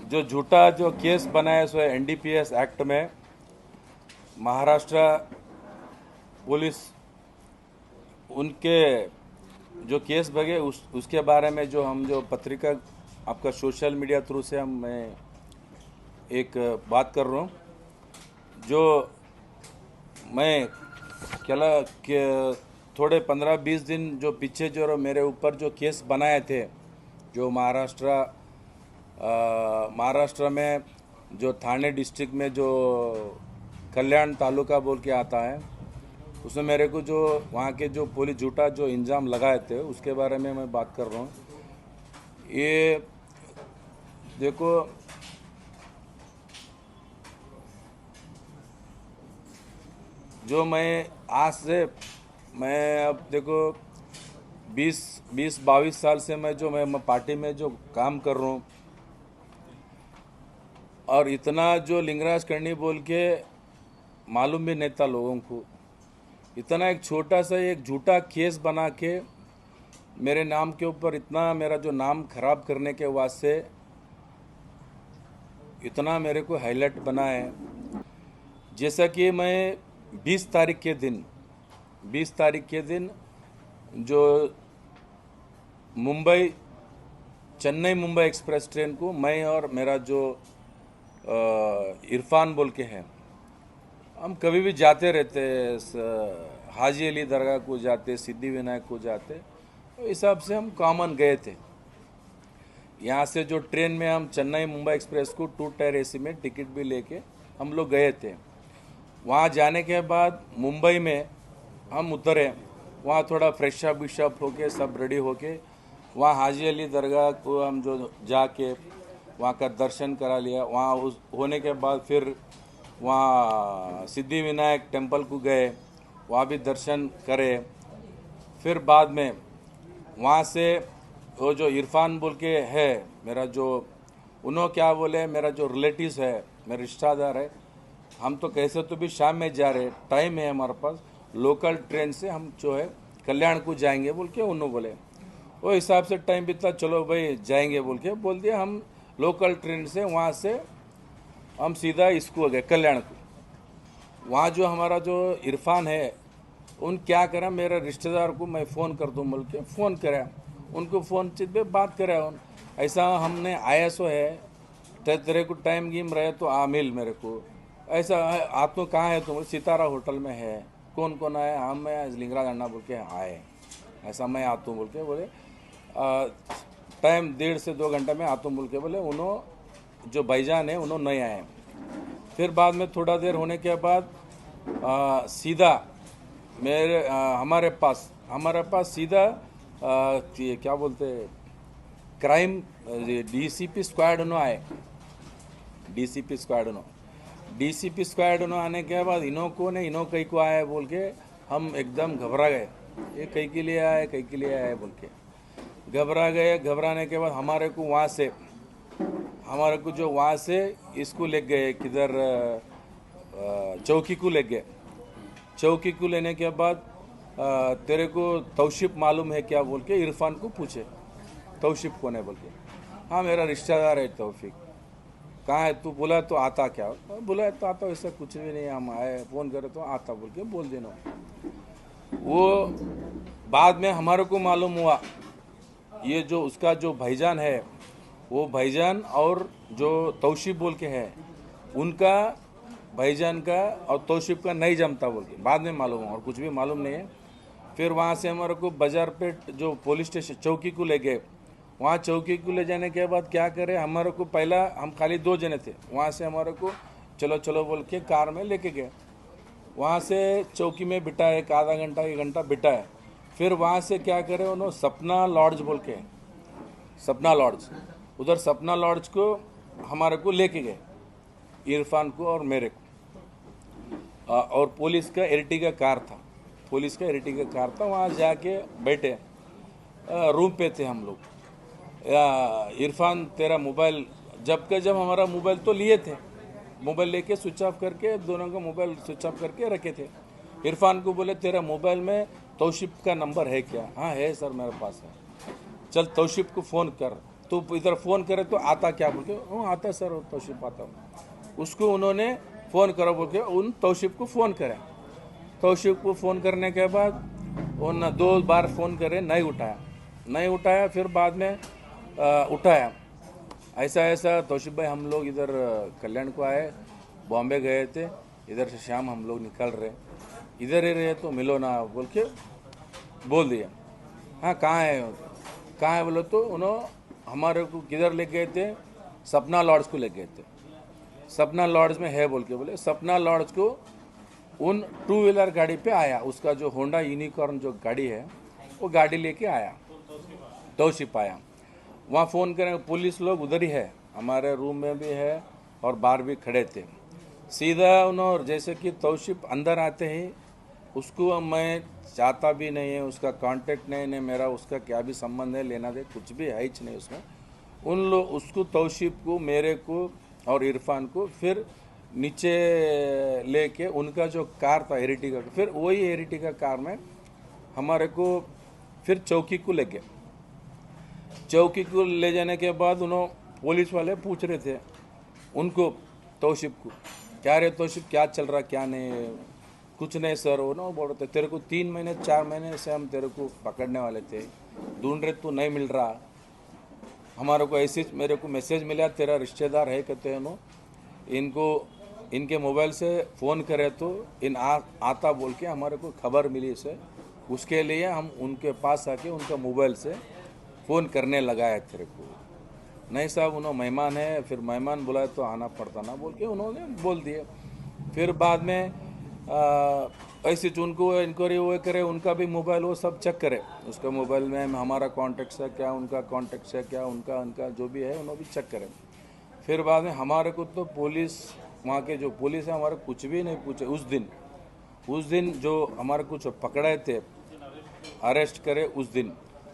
जो झूठा जो केस बनाया सो एनडीपीएस एक्ट में महाराष्ट्र पुलिस उनके जो केस भगे उसके बारे में जो हम जो पत्रिका आपका सोशल मीडिया थ्रू से हम मैं एक बात कर रहा हूँ। जो मैं क्या के थोड़े 15-20 दिन जो पीछे जो मेरे ऊपर जो केस बनाए थे, जो महाराष्ट्र में जो थाने डिस्ट्रिक्ट में जो कल्याण तालुका बोल के आता है, उसमें मेरे को जो वहाँ के जो पुलिस झूठा जो इल्ज़ाम लगाए थे उसके बारे में मैं बात कर रहा हूँ। ये देखो, जो मैं आज से मैं अब देखो 20-22 साल से मैं पार्टी में जो काम कर रहा हूँ, और इतना जो लिंगराज करनी बोल के मालूम भी नहीं था लोगों को। इतना एक छोटा सा एक झूठा केस बना के मेरे नाम के ऊपर इतना मेरा जो नाम खराब करने के वास्ते इतना मेरे को हाईलाइट बना है। जैसा कि मैं 20 तारीख के दिन जो चेन्नई मुंबई एक्सप्रेस ट्रेन को मैं और मेरा जो इरफान बोल के हैं, हम कभी भी जाते रहते, हाजी अली दरगाह को जाते, सिद्धि विनायक को जाते, तो हिसाब से हम कॉमन गए थे। यहाँ से जो ट्रेन में हम चेन्नई मुंबई एक्सप्रेस को 2 टायर एसी में टिकट भी लेके हम लोग गए थे। वहाँ जाने के बाद मुंबई में हम उतरे, वहाँ थोड़ा फ्रेश अप होके सब रेडी होके वहाँ हाजी अली दरगाह को हम जो जाके वहाँ का दर्शन करा लिया। वहाँ उस होने के बाद फिर वहाँ सिद्धि विनायक टेम्पल को गए, वहाँ भी दर्शन करे। फिर बाद में वहाँ से वो जो इरफान बोल के है मेरा जो, उन्होंने क्या बोले, मेरा जो रिलेटिव्स है, मेरे रिश्तेदार है, हम तो कैसे तो भी शाम में जा रहे, टाइम है हमारे पास, लोकल ट्रेन से हम जो है कल्याण को जाएंगे बोल के उन्होंने बोले। वो हिसाब से टाइम बीता, चलो भाई जाएंगे बोल के बोल दिया। हम लोकल ट्रेन से वहाँ से हम सीधा इसको गए कल्याण को। वहाँ जो हमारा जो इरफान है, उन क्या करा, मेरे रिश्तेदार को मैं फ़ोन कर दूँ बोल के फ़ोन करा, उनको फ़ोन चित पे बात करा। उन ऐसा हमने आया सो है, तेरे को टाइम गिम रहे तो आ मिल मेरे को, ऐसा आप तो कहाँ है तुम, सितारा होटल में है, कौन कौन आए, हम मैं लिंगराज अन्ना बोल के आए, ऐसा मैं आता हूँ बोल के बोले। टाइम 1.5 से 2 घंटे में आता हूँ बोल के बोले। उन्होंने जो भाईजान है उन्होंने नहीं आए। फिर बाद में थोड़ा देर होने के बाद सीधा हमारे पास सीधा क्या बोलते क्राइम डीसीपी स्क्वाड आए। डीसीपी स्क्वाड आने के बाद इन्हों कई को आया बोल के हम एकदम घबरा गए, ये कई के लिए आए बोल के घबरा गए। घबराने के बाद हमारे को जो वहाँ से इसको ले गए किधर, चौकी को ले गए। चौकी को लेने के बाद तेरे को तौशीफ मालूम है क्या बोल के इरफान को पूछे, तौशीफ कौन है बोल के। हाँ मेरा रिश्तेदार है तौफीक। कहाँ है तू, बोला तो आता क्या, बोला तो आता, वैसा कुछ भी नहीं, हम आए फ़ोन करे तो आता बोल के बोल देना। वो बाद में हमारे को मालूम हुआ ये जो उसका जो भाईजान है, वो भाईजान और जो तौशीफ बोल के है, उनका भाईजान का और तौशीफ का नहीं जमता बोल के बाद में मालूम हुआ, और कुछ भी मालूम नहीं है। फिर वहाँ से हमारे को बाजारपेट जो पुलिस स्टेशन चौकी को ले गए। वहाँ चौकी को ले जाने के बाद क्या करे, हमारे को पहला हम खाली 2 जने थे, वहाँ से हमारे को चलो चलो बोल के कार में लेके गए। वहाँ से चौकी में बिठाए, एक आधा घंटा 1 घंटा बिठाए। फिर वहाँ से क्या करे, उन्होंने सपना लॉड्ज बोल के, सपना लॉड्ज, उधर सपना लॉड्ज को हमारे को लेके गए, इरफान को और मेरे को। और पुलिस का एर्टिगा कार था, वहाँ जाके बैठे, रूम पे थे हम लोग। इरफान तेरा मोबाइल, जब हमारा मोबाइल तो लिए थे, मोबाइल लेके स्विच ऑफ करके, दोनों का मोबाइल स्विच ऑफ करके रखे थे। इरफान को बोले तेरा मोबाइल में तौशीफ का नंबर है क्या? हाँ है सर मेरे पास है। चल तौशीफ को फ़ोन कर। तू इधर फ़ोन करे तो आता क्या बोल के, आता सर तौसीफ आता हूँ। उसको उन्होंने फ़ोन करो बोल के उन तौसीफ को फ़ोन करा। तौसीफ को फ़ोन करने के बाद उन 2 बार फ़ोन करे, नहीं उठाया। फिर बाद में उठाया। ऐसा तौसीफ भाई हम लोग इधर कल्याण को आए, बॉम्बे गए थे, इधर से शाम हम लोग निकल रहे, इधर ही रहे तो मिलो ना बोल के बोल दिया। हाँ कहाँ है बोलो तो उन्होंने हमारे को किधर ले गए थे, सपना लॉड्ज को ले गए थे। सपना लॉड्ज में है बोल के बोले, सपना लॉड्ज को उन 2 व्हीलर गाड़ी पे आया। उसका जो होंडा यूनिकॉर्न जो गाड़ी है वो गाड़ी लेके आया, तौसीफ आया। वहाँ फ़ोन करें, पुलिस लोग उधर ही है, हमारे रूम में भी है और बाहर भी खड़े थे। सीधा उन्होंने जैसे कि तौसीफ अंदर आते ही उसको मैं चाहता भी नहीं है, उसका कांटेक्ट नहीं मेरा उसका क्या भी संबंध है, लेना दे कुछ भी है ही नहीं उसमें। उन लोग उसको तौसीफ को, मेरे को और इरफान को फिर नीचे लेके उनका जो कार था एरिटिगा, फिर वही एरिटिगा कार में हमारे को फिर चौकी को ले गए। चौकी को ले जाने के बाद उन्होंने पुलिस वाले पूछ रहे थे उनको, तौसीफ को, क्या रे तौसीफ क्या चल रहा क्या नहीं। कुछ नहीं सर, वो ना बोल रहे थे तेरे को 3 महीने 4 महीने से हम तेरे को पकड़ने वाले थे, ढूंढ रहे, तू नहीं मिल रहा। हमारे को ऐसे मेरे को मैसेज मिला, तेरा रिश्तेदार है कहते हैं इनको इनके मोबाइल से फ़ोन करे तो आता बोल के हमारे को खबर मिली इसे। उसके लिए हम उनके पास आके उनका मोबाइल से फ़ोन करने लगा है तेरे को। नहीं साहब उन्होंने मेहमान है, फिर मेहमान बुलाए तो आना पड़ता ना बोल के उन्होंने बोल दिए। फिर बाद में ऐसे उनको इंक्वायरी वो करे, उनका भी मोबाइल वो सब चेक करे, उसका मोबाइल में हमारा कॉन्टेक्ट है क्या, उनका कॉन्टेक्ट है क्या, उनका जो भी है उन्होंने भी चेक करे। फिर बाद में हमारे को तो पुलिस, वहाँ के जो पुलिस है हमारे कुछ भी नहीं पूछे। उस दिन जो हमारे कुछ पकड़े थे, अरेस्ट करे, उस दिन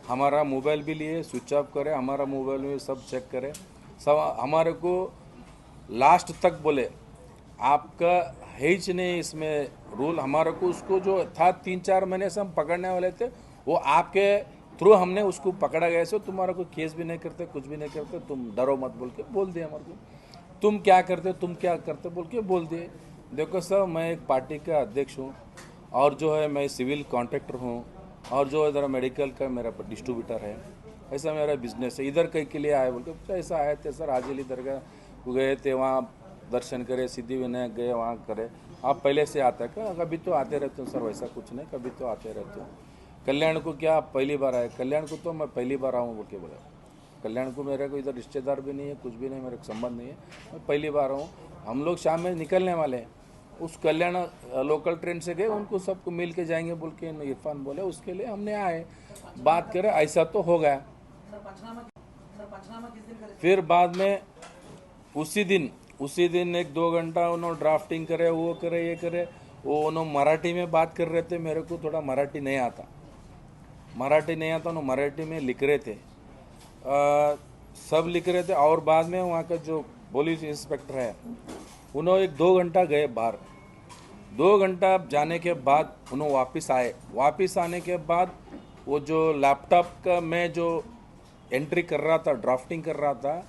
हमारा मोबाइल भी लिए, स्विच ऑफ करे, हमारा मोबाइल में सब चेक करे, सब हमारे को लास्ट तक बोले आपका है ही नहीं इसमें रूल। हमारे को उसको जो था 3-4 महीने से हम पकड़ने वाले थे, वो आपके थ्रू हमने उसको पकड़ा गया। सो तुम्हारा कोई केस भी नहीं करते, कुछ भी नहीं करते, तुम डरो मत बोल के बोल दिए हमारे को। तुम क्या करते बोल के बोल दिए। देखो सर मैं एक पार्टी का अध्यक्ष हूँ और जो है मैं सिविल कॉन्ट्रैक्टर हूँ और जो इधर मेडिकल का मेरा डिस्ट्रीब्यूटर है, ऐसा मेरा बिजनेस है। इधर कहीं के लिए आए बोल के ऐसा आए थे सर, हाजिली दरगाह गए थे, वहाँ दर्शन करे, सिद्धि विनायक गए, वहाँ करे। आप पहले से आता है क्या? कभी तो आते रहते हो सर, वैसा कुछ नहीं, कभी तो आते रहते हो। कल्याण को क्या आप पहली बार आए? कल्याण को तो मैं पहली बार आऊँ बोल के बोला। कल्याण को मेरे को इधर रिश्तेदार भी नहीं है, कुछ भी नहीं, मेरे को संबंध नहीं है, मैं पहली बार आऊँ। हम लोग शाम में निकलने वाले हैं, उस कल्याण लोकल ट्रेन से गए, उनको सबको मिल के जाएंगे बोल के इरफान बोले, उसके लिए हमने आए, बात करें, ऐसा तो हो गया। फिर बाद में उसी दिन 1-2 घंटा उन्होंने ड्राफ्टिंग करे, वो करे, ये करे। वो उन्होंने मराठी में बात कर रहे थे, मेरे को थोड़ा मराठी नहीं आता, उन्होंने मराठी में लिख रहे थे, सब लिख रहे थे। और बाद में वहाँ का जो पुलिस इंस्पेक्टर है उन्होंने 1-2 घंटा गए बाहर। 2 घंटा जाने के बाद उन्होंने वापस आने के बाद वो जो लैपटॉप का मैं जो एंट्री कर रहा था, ड्राफ्टिंग कर रहा था,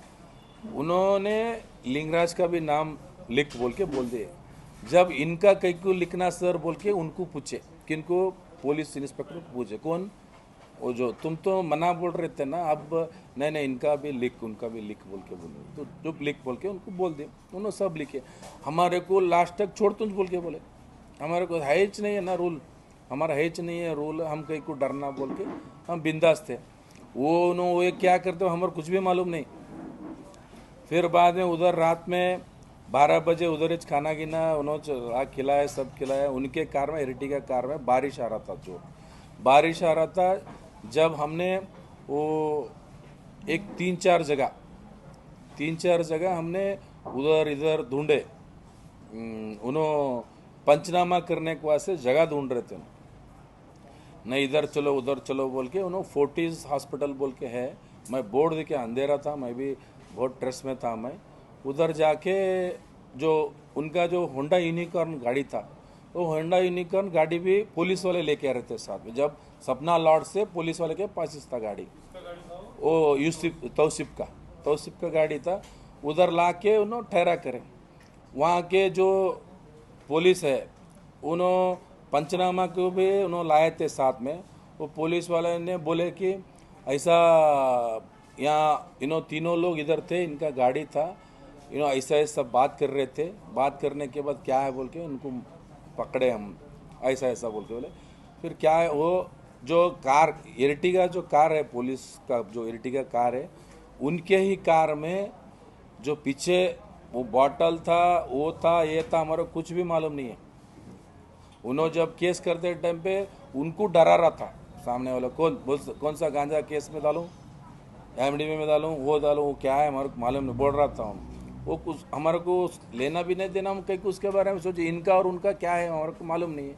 उन्होंने लिंगराज का भी नाम लिख बोल के बोल दिए। जब इनका कहीं को लिखना सर बोल के उनको पूछे, किनको? पुलिस इंस्पेक्टर को पूछे, कौन? वो जो तुम तो मना बोल रहे थे ना, अब नहीं इनका भी लिख, उनका भी लिख बोल के बोले, तो चुप लिख बोल के उनको बोल दिए। उन्होंने सब लिखे, हमारे को लास्ट तक छोड़ तुझ बोल के बोले। हमारे को हैच नहीं है ना रूल, हमारा हैच नहीं है रूल, हम कहीं को डरना बोल के हम बिंदास थे। वो क्या करते हो हमारे कुछ भी मालूम नहीं। फिर बाद में उधर रात में 12 बजे उधर खाना गिना उन्होंने खिलाया, सब खिलाया। उनके कार में, एरिटिगा कार में बारिश आ रहा था। जब हमने वो एक 3-4 जगह हमने उधर इधर ढूंढे, उन्होंने पंचनामा करने के वास्ते जगह ढूंढ रहे थे, नहीं इधर चलो उधर चलो बोल के। उन्होंने फोर्टिस हॉस्पिटल बोल के है, मैं बोर्ड देखे, अंधेरा था, मैं भी बहुत स्ट्रेस में था। मैं उधर जाके जो उनका जो होंडा यूनिकॉर्न गाड़ी था, तो होंडा यूनिकॉर्न गाड़ी भी पुलिस वाले लेके आ रहे थे साथ में। जब सपना लॉज से पुलिस वाले के पास था गाड़ी, वो यूसुफ तौसिफ का गाड़ी था, उधर ला के उन्होंने ठहरा करे। वहाँ के जो पुलिस है उन्होंने पंचनामा को भी उन्होंने लाए थे साथ में। वो पुलिस वाले ने बोले कि ऐसा यहाँ तीनों लोग इधर थे, इनका गाड़ी था, ऐसा ऐसा बात कर रहे थे। बात करने के बाद क्या है बोल के उनको पकड़े हम, ऐसा ऐसा बोल के बोले। फिर क्या है, वो जो कार एर्टिगा जो कार है, पुलिस का जो एर्टिगा कार है, उनके ही कार में जो पीछे वो बॉटल था, वो था, ये था, हमारा कुछ भी मालूम नहीं है। उन्होंने जब केस करते टाइम पे उनको डरा रहा था सामने वाला, कौन सा गांजा केस में डालूं, एमडीवी में डालूं, वो डालूं, वो क्या है हमारे को मालूम नहीं, बोल रहा था हम। वो कुछ हमारे को लेना भी नहीं देना, हम कहीं उसके बारे में सोचे, इनका और उनका क्या है हमारे को मालूम नहीं है।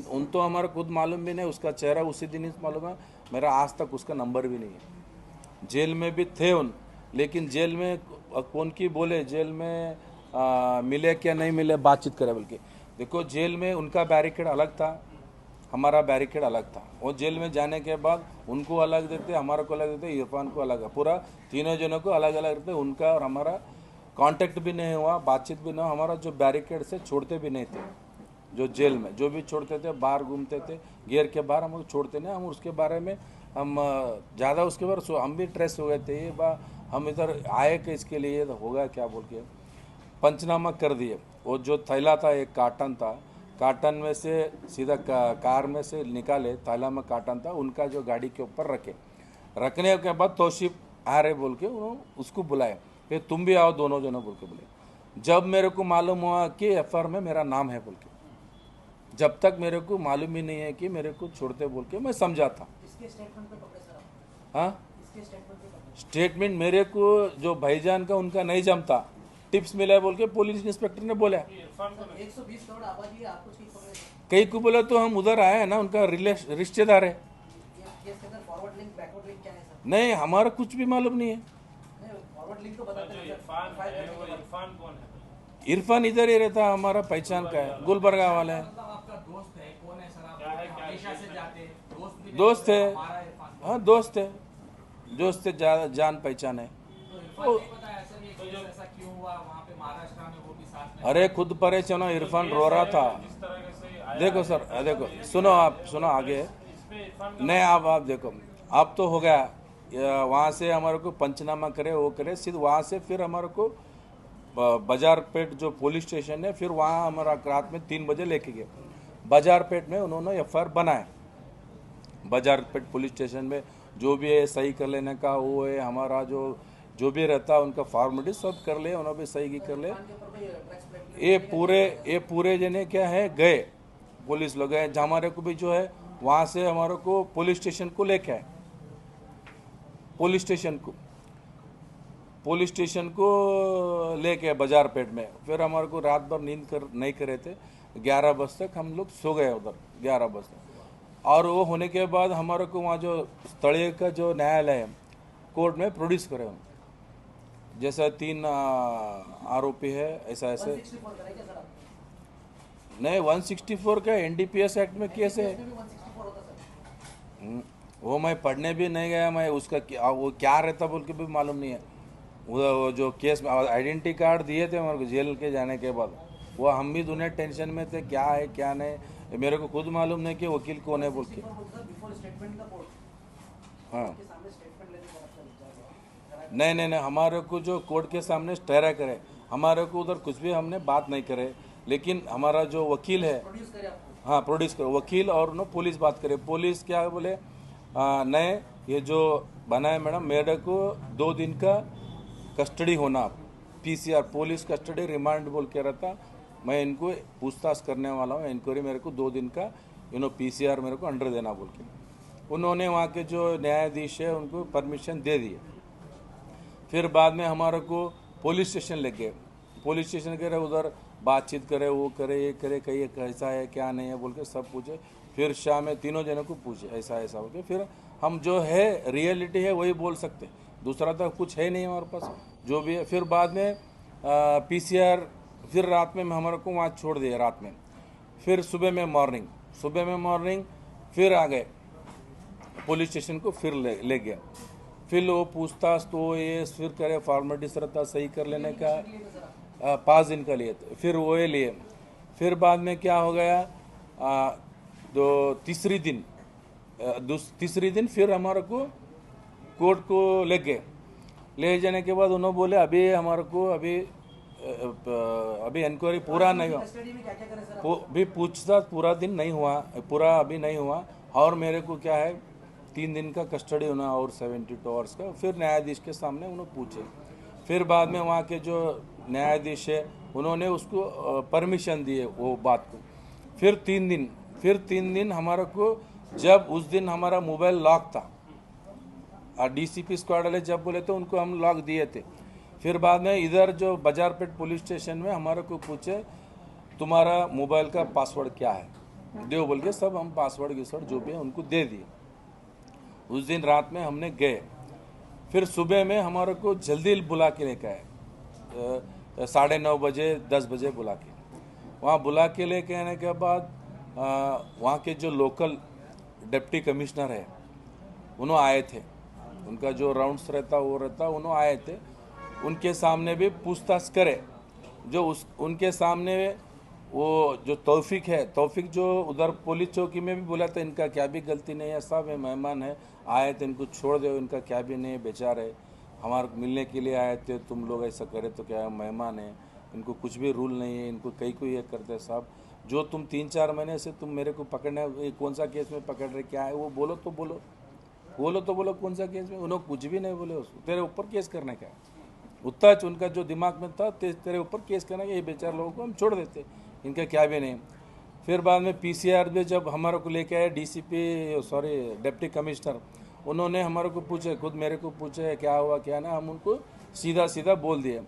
उन तो हमारा खुद मालूम भी नहीं, उसका चेहरा उसी दिन ही मालूम है, मेरा आज तक उसका नंबर भी नहीं है। जेल में भी थे उन, लेकिन जेल में कौन की बोले, जेल में मिले क्या नहीं मिले बातचीत करे बल्कि। देखो जेल में उनका बैरिकेड अलग था, हमारा बैरिकेड अलग था। वो जेल में जाने के बाद उनको अलग देते, हमारे को अलग देते, इरफान को अलग, पूरा तीनों जनों को अलग अलग देते। उनका और हमारा कांटेक्ट भी नहीं हुआ, बातचीत भी नहीं हुआ। हमारा जो बैरिकेड से छोड़ते भी नहीं थे, जो जेल में जो भी छोड़ते थे, बाहर घूमते थे, गेर के बाहर हम छोड़ते नहीं। हम उसके बारे में हम ज़्यादा उसके बारे हम भी ट्रेस हो गए थे, ये हम इधर आए कि इसके लिए तो होगा क्या बोल के पंचनामा कर दिए। वो जो थैला था, एक कार्टन था, कार्टन में से सीधा कार में से निकाले, थैला में कार्टन था, उनका जो गाड़ी के ऊपर रखने के बाद तौसीफ आ रहे बोल के उन्होंने उसको बुलाए, फिर तुम भी आओ दोनों जनों बोल के बोले। जब मेरे को मालूम हुआ कि एफआईआर में मेरा नाम है बोल के, जब तक मेरे को मालूम ही नहीं है कि मेरे को छोड़ते बोल के मैं समझा था। हाँ, स्टेटमेंट मेरे को जो भाईजान का उनका नहीं जमता, टिप्स मिला है बोल के पुलिस इंस्पेक्टर ने बोला। 120 करोड़ आबादी है, आपको ठीक पकड़े। कई को बोला तो हम उधर आए हैं ना, उनका रिश्तेदार है। केस के अंदर फॉरवर्ड लिंक बैकवर्ड लिंक क्या है सर? नहीं, हमारा कुछ भी मालूम नहीं है। फॉरवर्ड लिंक तो बताते हैं। इरफान कौन है? इरफान इधर ही रहता, हमारा पहचान का है, गुलबर्गा वाला है। आपका दोस्त है, कौन है सर? आप हमेशा से जाते दोस्त दोस्त है, हाँ दोस्त है, दोस्त है, जान पहचान है। ऐसा क्यों हुआ वहाँ पे महाराष्ट्र में, वो भी साथ में? अरे खुद परेशान, इरफान रो रहा था। देखो सर, देखो सुनो, आप सुनो आगे नहीं, आप देखो, अब तो हो गया। वहाँ से हमारे को पंचनामा करे, वो करे, सीधे वहाँ से फिर हमारे को बाजारपेट जो पुलिस स्टेशन है, फिर वहाँ हमारा रात में 3 बजे लेके गए। बाजारपेट में उन्होंने एफआईआर बनाए। बाजारपेट पुलिस स्टेशन में जो भी है सही कर लेने का, वो है हमारा जो भी रहता है उनका फॉर्मेलिटी सब कर ले, उन्होंने भी सही की कर ले। ये पूरे जने क्या है गए, पुलिस लोग गए, हमारे को भी जो है वहाँ से हमारे को पुलिस स्टेशन को लेके आए, पुलिस स्टेशन को लेके बाजारपेट में। फिर हमारे को रात भर नींद नहीं करे थे, 11 बजे तक हम लोग सो गए उधर, 11 बजे तक। और वो होने के बाद हमारे को वहाँ जो स्थलीय का जो न्यायालय है, कोर्ट में प्रोड्यूस करे हम, जैसा 3 आरोपी है, ऐसा ऐसे 164 करें क्या सर आप? नहीं, 164 का एनडीपीएस एक्ट में केस है। 164 होता सर। वो मैं पढ़ने भी नहीं गया, मैं उसका वो क्या रहता बोल के भी मालूम नहीं है। वो जो केस में आइडेंटिटी कार्ड दिए थे हमारे को जेल के जाने के बाद, वो हम भी दुनिया टेंशन में थे, क्या है क्या नहीं, मेरे को खुद मालूम नहीं कि वकील कौन है बोल के। बिफोर स्टेटमेंट का कोर्ट हाँ, के सामने स्टेटमेंट लेने का आपका विचार है? नहीं, हमारे को जो कोर्ट के सामने ठहरा करे, हमारे को उधर कुछ भी हमने बात नहीं करे, लेकिन हमारा जो वकील है, प्रोड्यूस करे आपको? हाँ प्रोड्यूस करो, वकील और नो पुलिस बात करे। पुलिस क्या बोले, नहीं ये जो बना है मैडम, मेरे को 2 दिन का कस्टडी होना, पीसीआर पुलिस कस्टडी रिमांड बोल के रहता, मैं इनको पूछताछ करने वाला हूँ, इंक्वायरी मेरे को 2 दिन का पीसीआर मेरे को अंडर देना बोल के। उन्होंने वहाँ के जो न्यायाधीश है उनको परमिशन दे दिए। फिर बाद में हमारे को पुलिस स्टेशन ले गए, पुलिस स्टेशन गए, उधर बातचीत करे, वो करे, ये करे, कहीं कैसा है क्या नहीं है बोल के सब पूछे। फिर शाम में तीनों जनों को पूछे ऐसा ऐसा बोल के, फिर हम जो है रियलिटी है वही बोल सकते, दूसरा तो कुछ है नहीं हमारे पास जो भी है। फिर बाद में पीसीआर, फिर रात में हमारे को वहाँ छोड़ दिया रात में। फिर सुबह में मॉर्निंग फिर आ गए पुलिस स्टेशन को, फिर ले गया। फिर वो पूछताछ तो ये फिर करे फॉर्मेलिटी रहता सही कर लेने का 5 दिन का लिए फिर वो ये लिए फिर बाद में क्या हो गया तीसरी दिन फिर हमारे को कोर्ट को ले गए। ले जाने के बाद उन्होंने बोले अभी हमारे को अभी इंक्वायरी पूरा नहीं हुआ, कस्टडी में क्या क्या करें सर? भी पूछताछ पूरा दिन नहीं हुआ, पूरा अभी नहीं हुआ और मेरे को क्या है 3 दिन का कस्टडी होना और 72 आवर्स का। फिर न्यायाधीश के सामने उन्होंने पूछे, फिर बाद में वहाँ के जो न्यायाधीश है उन्होंने उसको परमिशन दिए वो बात को। फिर 3 दिन हमारे को, जब उस दिन हमारा मोबाइल लॉक था और डीसीपी स्क्वाड वाले जब बोले तो उनको हम लॉक दिए थे। फिर बाद में इधर जो बाजारपेट पुलिस स्टेशन में हमारे को पूछे तुम्हारा मोबाइल का पासवर्ड क्या है, दो बोल के सब हम पासवर्ड गिसवर्ड जो भी है उनको दे दिए। उस दिन रात में हमने गए, फिर सुबह में हमारे को जल्दी बुला के लेके आए 9:30 बजे 10 बजे बुला के वहाँ बुला के लेके आने के बाद वहाँ के जो लोकल डिप्टी कमिश्नर है उन्होंने आए थे, उनका जो राउंड्स रहता वो रहता उन्होंने आए थे। उनके सामने भी पूछताछ करे, जो उनके सामने वो जो तौफीक जो उधर पुलिस चौकी में भी बोला था इनका क्या भी गलती नहीं है, सब है मेहमान है आए थे इनको छोड़ दो, इनका क्या भी नहीं है, बेचारे हमारे मिलने के लिए आए थे, तुम लोग ऐसा करे तो क्या मेहमान है, इनको कुछ भी रूल नहीं है, इनको कई को ये करते साहब, जो तुम 3-4 महीने से तुम मेरे को पकड़ने कौन सा केस में पकड़ रहे क्या है वो बोलो तो बोलो कौन सा केस में। उन्होंने कुछ भी नहीं बोले, उसको तेरे ऊपर केस करने का है, उतना उनका जो दिमाग में था तेरे ऊपर केस करना, ये बेचारे लोगों को हम छोड़ देते, इनका क्या भी नहीं। फिर बाद में पीसीआर में जब हमारे को लेके आए डिप्टी कमिश्नर, उन्होंने हमारे को पूछे, खुद मेरे को पूछे क्या हुआ क्या ना, हम उनको सीधा बोल दिए।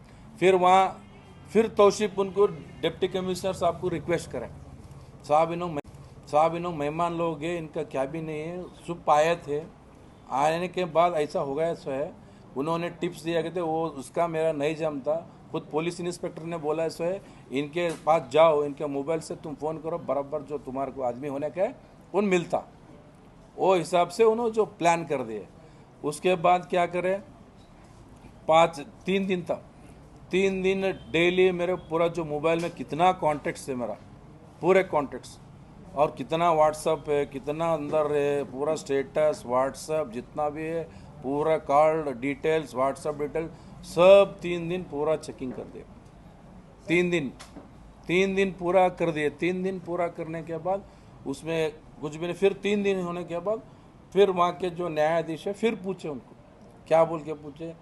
फिर तौसीफ उनको डिप्टी कमिश्नर साहब को रिक्वेस्ट करें, साहब इन्हों मेहमान लोग हैं, इनका क्या भी नहीं है, सुप आए थे, आने के बाद ऐसा हो गया सो है, उन्होंने टिप्स दिया करते वो उसका मेरा नहीं जमता, खुद पुलिस इंस्पेक्टर ने बोला सो है इनके पास जाओ, इनके मोबाइल से तुम फ़ोन करो, बराबर जो तुम्हारे को आदमी होने का है वो मिलता, वो हिसाब से उन्होंने जो प्लान कर दिए। उसके बाद क्या करे 3 दिन तक 3 दिन डेली मेरे पूरा जो मोबाइल में कितना कॉन्टेक्ट्स है मेरा, पूरे कॉन्टेक्ट्स और कितना व्हाट्सअप है, कितना अंदर है, पूरा स्टेटस व्हाट्सअप जितना भी है, पूरा कॉल डिटेल्स व्हाट्सअप डिटेल्स सब 3 दिन पूरा चेकिंग कर दिए। 3 दिन पूरा कर दिए। 3 दिन पूरा करने के बाद उसमें कुछ भी नहीं। फिर 3 दिन होने के बाद फिर वहाँ के जो न्यायाधीश है फिर पूछे उनको, क्या बोल के पूछे,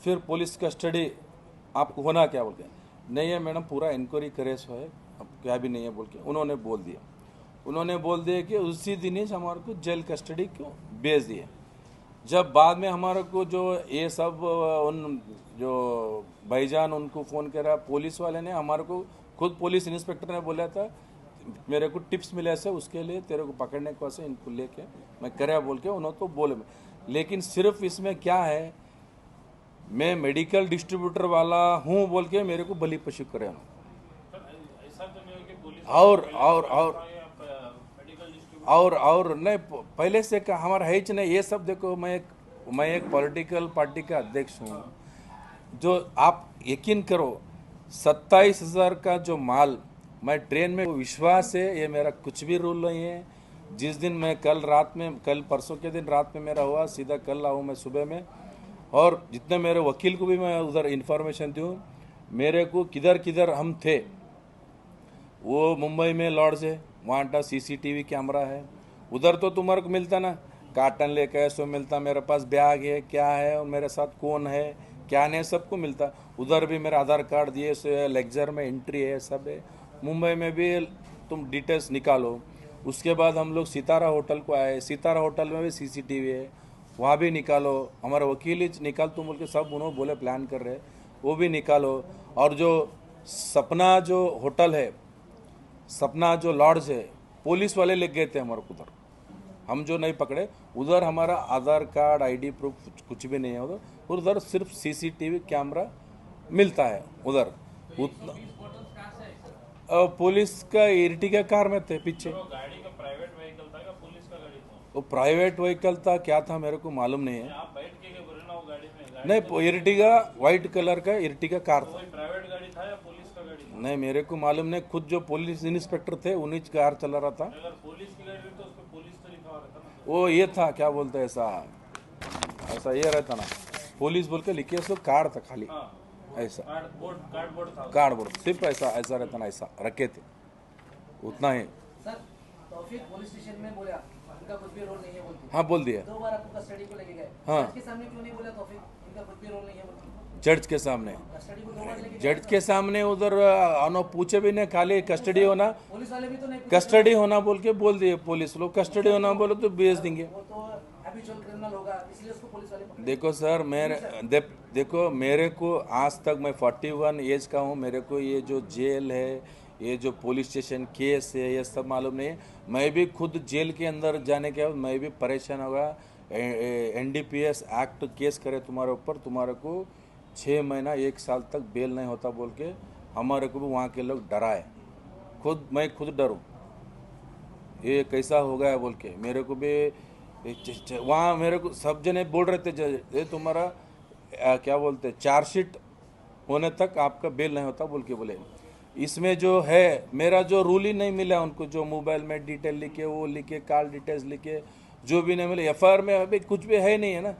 फिर पुलिस कस्टडी आपको होना क्या बोल के, नहीं है मैडम पूरा इंक्वायरी करे सो है, अब क्या भी नहीं है बोल के उन्होंने बोल दिया कि उसी दिन ही हमारे को जेल कस्टडी को भेज दिए। जब बाद में हमारे को जो ये सब उन जो भाईजान उनको फ़ोन करा पुलिस वाले ने, हमारे को खुद पुलिस इंस्पेक्टर ने बोला था मेरे को टिप्स मिले से उसके लिए तेरे को पकड़ने को से इनको लेके मैं करे बोल के उन्होंने तो बोले। लेकिन सिर्फ इसमें क्या है, मैं मेडिकल डिस्ट्रीब्यूटर वाला हूँ बोल के मेरे को बलि पशु करे और नहीं पहले से का हमारा है ही नहीं ये सब। देखो मैं एक पॉलिटिकल पार्टी का अध्यक्ष हूँ, जो आप यकीन करो 27,000 का जो माल मैं ट्रेन में, विश्वास है ये मेरा कुछ भी रूल नहीं है। जिस दिन मैं कल परसों के दिन रात में मेरा हुआ, सीधा कल आऊँ मैं सुबह में, और जितने मेरे वकील को भी मैं उधर इन्फॉर्मेशन दूँ मेरे को किधर हम थे। वो मुंबई में लॉड्ज है, वहाँ का CCTV कैमरा है, उधर तो तुम्हारे को मिलता ना, कार्टन लेकर ऐसो मिलता, मेरे पास बैग है क्या है और मेरे साथ कौन है क्या नहीं सबको मिलता। उधर भी मेरा आधार कार्ड दिए सो है, लेक्चर में एंट्री है, सब है। मुंबई में भी तुम डिटेल्स निकालो। उसके बाद हम लोग सितारा होटल को आए, सितारा होटल में भी CCTV है, वहाँ भी निकालो। हमारा वकील ही निकाल तुम बोल के सब उन्होंने बोले प्लान कर रहे, वो भी निकालो। और जो सपना जो होटल है, सपना जो लॉड्ज है, पुलिस वाले ले गए थे हमारे को उधर, हम जो नहीं पकड़े उधर हमारा आधार कार्ड ID प्रूफ कुछ भी नहीं है उधर सिर्फ CCTV कैमरा मिलता है उधर। उतना पुलिस का इर्टिगा कार में थे पीछे, गाड़ी का प्राइवेट व्हीकल था या पुलिस का गाड़ी था? वो प्राइवेट व्हीकल था क्या था मेरे को मालूम नहीं है। आप बैठ के गए नहीं, इर्टिगा वाइट कलर का इर्टिगा कार था। कोई प्राइवेट गाड़ी था या पुलिस का गाड़ी था? नहीं, मेरे को मालूम नहीं, खुद जो पुलिस इंस्पेक्टर थे उन्हीं कार चला रहा था। अगर पुलिस की गाड़ी रहती तो उस पर पुलिस तो लिखा हुआ रहता ना। वो ये था, क्या बोलते हैं, ऐसा ऐसा ये रहता ना, पुलिस बोल के लिखे, सो कार्ड था खाली, हाँ, ऐसा कार्डबोर्ड था। कार्डबोर्ड सिर्फ ऐसा ऐसा रहता ना, ऐसा रखे थे, उतना ही। सर तौफीक पुलिस स्टेशन में बोला इनका कुछ भी रोल नहीं है बोलते, हाँ, बोल दिया। 2 बार आपको कस्टडी को लेके गए, हाँ। जज के सामने क्यों नहीं बोला तौफीक इनका कुछ भी रोल नहीं है बोलते? जज के सामने, कस्टडी को 2 बार लेके जज के सामने उधर अनो पूछे भी नहीं, खाली कस्टडी होना, पुलिस वाले भी तो नहीं पूछे, कस्टडी होना बोल के बोल दिए पुलिस लोग, कस्टडी होना बोलो तो भेज देंगे। वो तो हैबिचुअल क्रिमिनल होगा इसलिए उसको पुलिस वाले पकड़े। देखो सर, देखो मेरे को आज तक, मैं 41 एज का हूँ, मेरे को ये जो जेल है, ये जो पुलिस स्टेशन केस है, ये सब मालूम नहीं है। मैं भी खुद जेल के अंदर जाने के बाद मैं भी परेशान होगा। NDPS एक्ट केस करे तुम्हारे ऊपर, तुम्हारे को 6 महीना 1 साल तक बेल नहीं होता बोल के हमारे को भी वहाँ के लोग डराए। मैं खुद डरूँ, ये कैसा हो गया बोल के मेरे को भी वहाँ मेरे को सब जने बोल रहे थे, ये तुम्हारा क्या बोलते, चार्जशीट होने तक आपका बेल नहीं होता बोल के बोले। इसमें जो है मेरा जो रूल ही नहीं मिला उनको, जो मोबाइल में डिटेल लिखे, वो लिखे, कॉल डिटेल्स लिखे, जो भी नहीं मिले। FIR में अभी कुछ भी है नहीं है ना।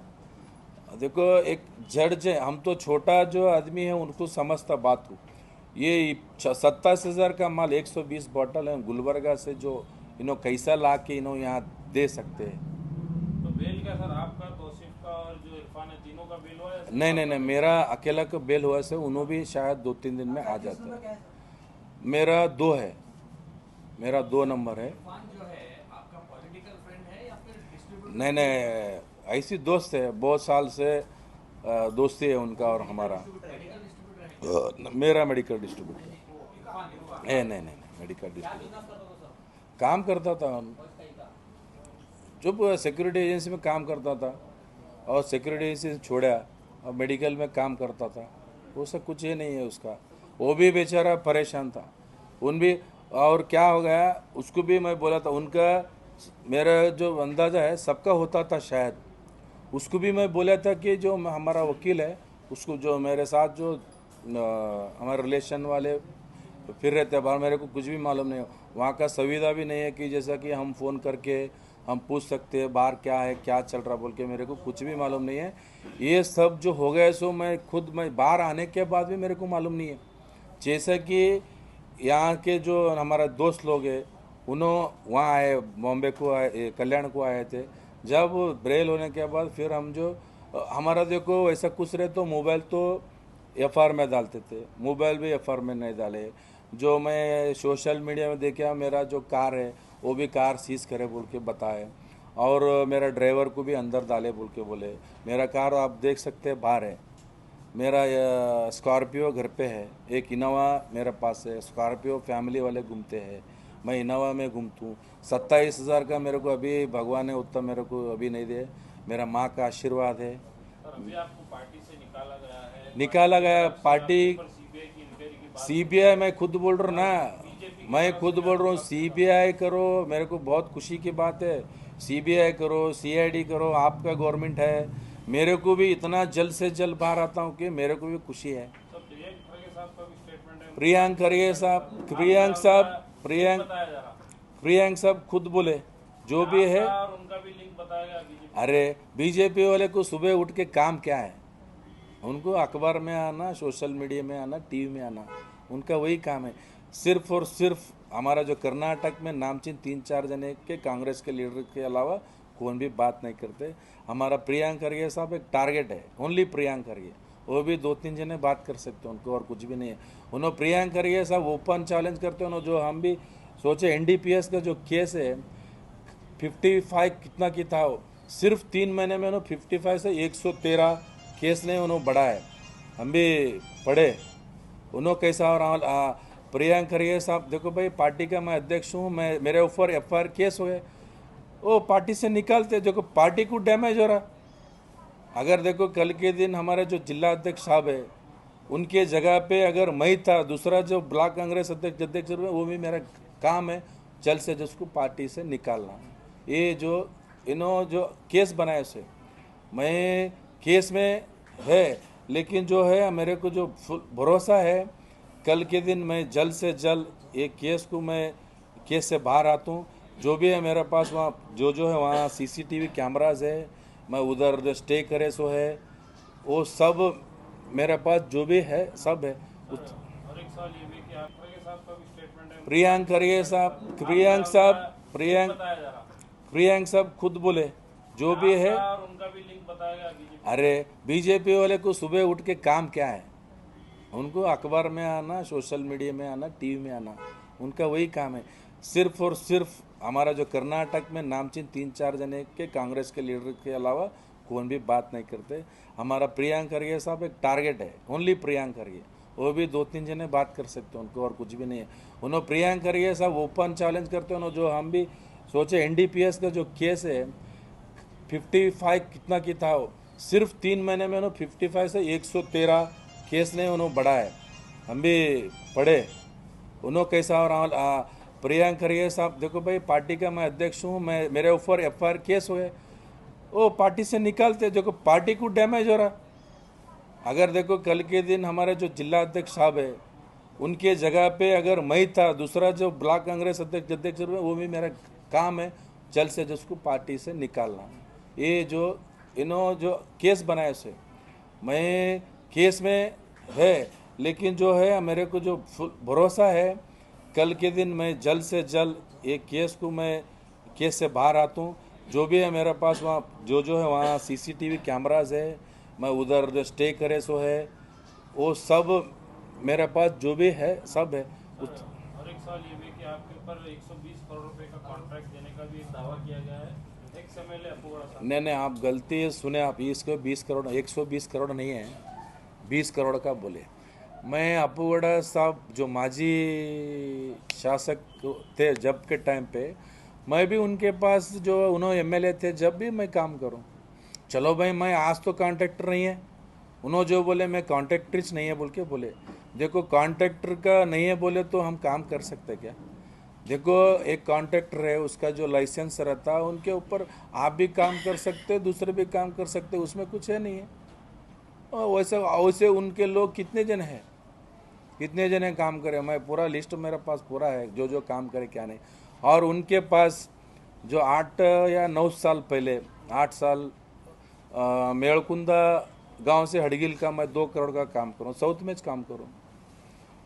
देखो एक जज है, हम तो छोटा जो आदमी है उनको समझता बात को। ये 27,000 का माल 120 बॉटल है गुलबर्गा से, जो इन्हों कैसा ला के इन्हों यहाँ दे सकते हैं। तो बेल क्या सर, आपका, तौसीफ का और जो इरफान है, तीनों का बेल हुआ है? नहीं, मेरा अकेला का बेल हुआ से उन्हों भी शायद 2-3 दिन में आ जाता है। मेरा 2 है, मेरा 2 नंबर है। इरफान जो है आपका पॉलिटिकल फ्रेंड है या फिर डिस्ट्रीब्यूटर? नहीं, ऐसी दोस्त है, बहुत साल से दोस्ती है उनका और हमारा। मेरा मेडिकल डिस्ट्रीब्यूटर है। नहीं, मेडिकल डिस्ट्रीब्यूटर काम करता था, जो सिक्योरिटी एजेंसी में काम करता था और सिक्योरिटी एजेंसी से छोड़ा और मेडिकल में काम करता था। वो सब कुछ ये नहीं है उसका, वो भी बेचारा परेशान था। उन भी, और क्या हो गया उसको भी मैं बोला था, उनका मेरा जो अंदाज़ा है सबका होता था शायद। उसको भी मैं बोला था कि जो हमारा वकील है उसको, जो मेरे साथ जो हमारे रिलेशन वाले फिर रहते हैं बाहर, मेरे को कुछ भी मालूम नहीं, वहाँ का सुविधा भी नहीं है कि जैसा कि हम फ़ोन करके हम पूछ सकते हैं बाहर क्या है, क्या चल रहा बोल के, मेरे को कुछ भी मालूम नहीं है। ये सब जो हो गया सो मैं बाहर आने के बाद भी मेरे को मालूम नहीं है। जैसा कि यहाँ के जो हमारा दोस्त लोग हैं उन्होंने वहाँ आए, बॉम्बे को आए, कल्याण को आए थे। जब ब्रेल होने के बाद फिर हम जो हमारा देखो ऐसा कुछ रहे तो मोबाइल तो FIR में डालते थे, मोबाइल भी FIR में नहीं डाले। जो मैं सोशल मीडिया में देखा, मेरा जो कार है वो भी कार सीज करे बोल के बताए, और मेरा ड्राइवर को भी अंदर डाले बोल के बोले। मेरा कार आप देख सकते हैं बाहर है, मेरा स्कॉर्पियो घर पे है, एक इनोवा मेरे पास है। स्कॉर्पियो फैमिली वाले घूमते हैं, मैं इनोवा में घूमता हूँ। 27,000 का मेरे को अभी भगवान ने उतना मेरे को अभी नहीं दे, मेरा माँ का आशीर्वाद है। सर अभी आपको पार्टी से निकाला गया है, निकाला गया पार्टी, CBI की इंक्वायरी की बात, CBI मैं खुद बोल रहा हूँ ना, मैं खुद बोल रहा हूँ CBI करो, मेरे को बहुत खुशी की बात है। CBI करो, CID करो, आपका गवर्नमेंट है। मेरे को भी इतना जल्द से जल्द बाहर आता हूँ कि मेरे को भी खुशी है। सर प्रियंक खड़गे साहब का भी स्टेटमेंट है, प्रियंक खड़गे साहब, प्रियंक साहब खुद बोले जो भी है। आपका और उनका भी लिंक बताया गया बीजेपी। अरे बीजेपी वाले को सुबह उठ के काम क्या है, उनको अखबार में आना, सोशल मीडिया में आना, TV में आना, उनका वही काम है। सिर्फ और सिर्फ हमारा जो कर्नाटक में नामचीन 3-4 जने के कांग्रेस के लीडर के अलावा कौन भी बात नहीं करते। हमारा प्रियंक खड़गे साहब एक टारगेट है, ओनली प्रियंक खड़गे, वो भी 2-3 जने बात कर सकते हैं उनको, और कुछ भी नहीं है। उन्होंने प्रियंक खड़गे साहब ओपन चैलेंज करते हैं, जो हम भी सोचे NDPS का जो केस है 55 कितना की था, सिर्फ 3 महीने में उन्होंने 55 से 113 केस ने उन्होंने बढ़ा है। हम भी पढ़े उन्होंने कैसा। और प्रियंक खड़गे साहब देखो भाई, पार्टी का मैं अध्यक्ष हूँ, मैं मेरे ऊपर FIR केस हो गए, वो पार्टी से निकालते, देखो पार्टी को डैमेज हो रहा। अगर देखो कल के दिन हमारे जो जिला अध्यक्ष साहब है उनके जगह पे अगर मैं था, दूसरा जो ब्लॉक कांग्रेस अध्यक्ष वो भी मेरा काम है जल्द से जल्द उसको पार्टी से निकालना। ये जो इन्हों जो केस बनाए उसे, मैं केस में है, लेकिन जो है मेरे को जो भरोसा है कल के दिन मैं जल्द से जल्द एक केस से बाहर आता हूँ। जो भी है मेरे पास वहाँ जो है वहाँ सीसीटीवी कैमराज है, मैं उधर जो स्टे करे सो है वो सब मेरे पास जो भी है सब है। और एक सवाल ये भी कि आपका के साथ का भी स्टेटमेंट है प्रियंक खड़गे साहब बताया जा रहा प्रियंक साहब खुद बोले जो भी है। आपका और उनका भी लिंक बताया गया बीजेपी। अरे बीजेपी वाले को सुबह उठ के काम क्या है? उनको अखबार में आना, सोशल मीडिया में आना, टीवी में आना, उनका वही काम है। सिर्फ और सिर्फ हमारा जो कर्नाटक में नामचीन 3-4 जने के कांग्रेस के लीडर के अलावा कौन भी बात नहीं करते। हमारा प्रियंक खड़गे साहब एक टारगेट है, ओनली प्रियंक खड़गे, वो भी 2-3 जने बात कर सकते हैं उनको, और कुछ भी नहीं है। उन्होंने प्रियंक खड़गे साहब ओपन चैलेंज करते हैं। जो हम भी सोचे एनडीपीएस का जो केस है 55 कितना की था, वो सिर्फ 3 महीने में उन्होंने 55 से 113 केस ने उन्होंने बढ़ा है। हम भी पढ़े उन्होंने कैसा। और प्रियंक खड़गे साहब देखो भाई, पार्टी का मैं अध्यक्ष हूँ, मैं मेरे ऊपर एफआईआर केस हुए, वो पार्टी से निकालते, देखो पार्टी को डैमेज हो रहा। अगर देखो कल के दिन हमारे जो जिला अध्यक्ष साहब है उनके जगह पे अगर मैं था, दूसरा जो ब्लॉक कांग्रेस अध्यक्ष वो भी मेरा काम है जल्द से जल्द उसको पार्टी से निकालना। ये जो इन्होंने जो केस बनाए उसे मैं केस में है, लेकिन जो है मेरे को जो भरोसा है कल के दिन मैं जल्द से जल्द एक केस से बाहर आता हूँ। जो भी है मेरे पास वहाँ जो है वहाँ सीसीटीवी कैमराज है, मैं उधर जो स्टे करे सो है वो सब मेरे पास जो भी है सब है। और एक सवाल ये भी कि आपके ऊपर 120 करोड़ रुपए का कॉन्ट्रैक्ट देने का भी एक दावा किया गया है एक्स एमएलए अपूर्वा साहब। नहीं, आप गलती सुने। आप इसको 20 करोड़ 120 करोड़ नहीं है, 20 करोड़ का बोले। मैं अपूर्वा साहब जो माजी शासक थे जब के टाइम पे, मैं भी उनके पास जो उन्होंने एमएलए थे जब भी मैं काम करूं, चलो भाई मैं आज तो कॉन्ट्रैक्टर नहीं है, उन्होंने जो बोले मैं कॉन्ट्रैक्टर्स नहीं है बोल के बोले। देखो कॉन्ट्रैक्टर का नहीं है बोले तो हम काम कर सकते क्या? देखो एक कॉन्ट्रैक्टर है, उसका जो लाइसेंस रहता है उनके ऊपर आप भी काम कर सकते, दूसरे भी काम कर सकते, उसमें कुछ है नहीं है। और वैसे उनके लोग कितने जन हैं, कितने जने काम करे, मैं पूरा लिस्ट मेरे पास पूरा है जो जो काम करे क्या नहीं। और उनके पास जो 8 या 9 साल पहले 8 साल मेड़कुंदा गांव से हड़गिल का मैं 2 करोड़ का काम करूँ, साउथ में काम करूँ।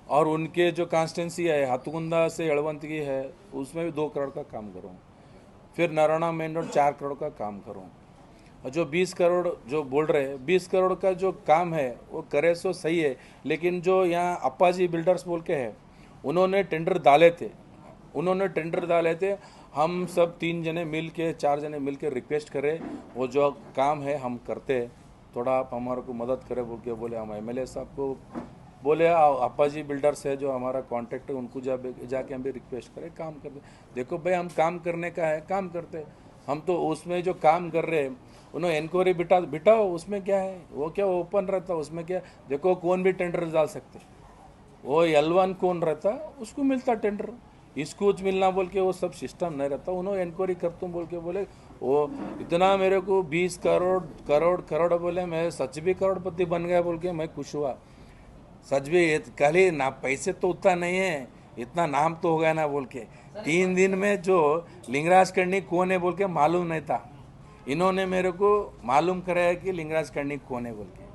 और उनके जो कॉन्स्टेंसी है हाथकुंदा से अड़वंतगी है उसमें भी 2 करोड़ का काम करूँ। फिर नारायणा मेन रोड 4 करोड़ का काम करूँ। और जो 20 करोड़ जो बोल रहे हैं 20 करोड़ का जो काम है वो करे सो सही है, लेकिन जो यहाँ अप्पाजी बिल्डर्स बोल के है उन्होंने टेंडर डाले थे। हम सब 3 जने मिल के 4 जने मिल के रिक्वेस्ट करे वो जो काम है हम करते, थोड़ा आप हमारे को मदद करें बोल के बोले। हम एमएलए साहब को बोले अप्पाजी बिल्डर्स है जो हमारा कॉन्ट्रैक्टर, उनको जाके हम भी रिक्वेस्ट करें काम करते। देखो भाई हम काम करने का है काम करते, हम तो उसमें जो काम कर रहे हैं उन्होंने इंक्वायरी बिठाओ, उसमें क्या है, वो क्या ओपन रहता उसमें क्या। देखो कौन भी टेंडर डाल सकते, वो L1 कौन रहता उसको मिलता टेंडर, इसको मिलना बोल के वो सब सिस्टम नहीं रहता। उन्होंने इंक्वायरी करता हूँ बोल के बोले, वो इतना मेरे को 20 करोड़ बोले, मैं सच भी करोड़पति बन गया बोल के मैं खुश हुआ। सच भी खाली ना पैसे तो उतना नहीं है, इतना नाम तो हो गया ना बोल के। 3 दिन में जो लिंगराज कर्णी कौन है बोल के मालूम नहीं था, इन्होंने मेरे को मालूम कराया कि लिंगराज कर्णी कौन है बोल के।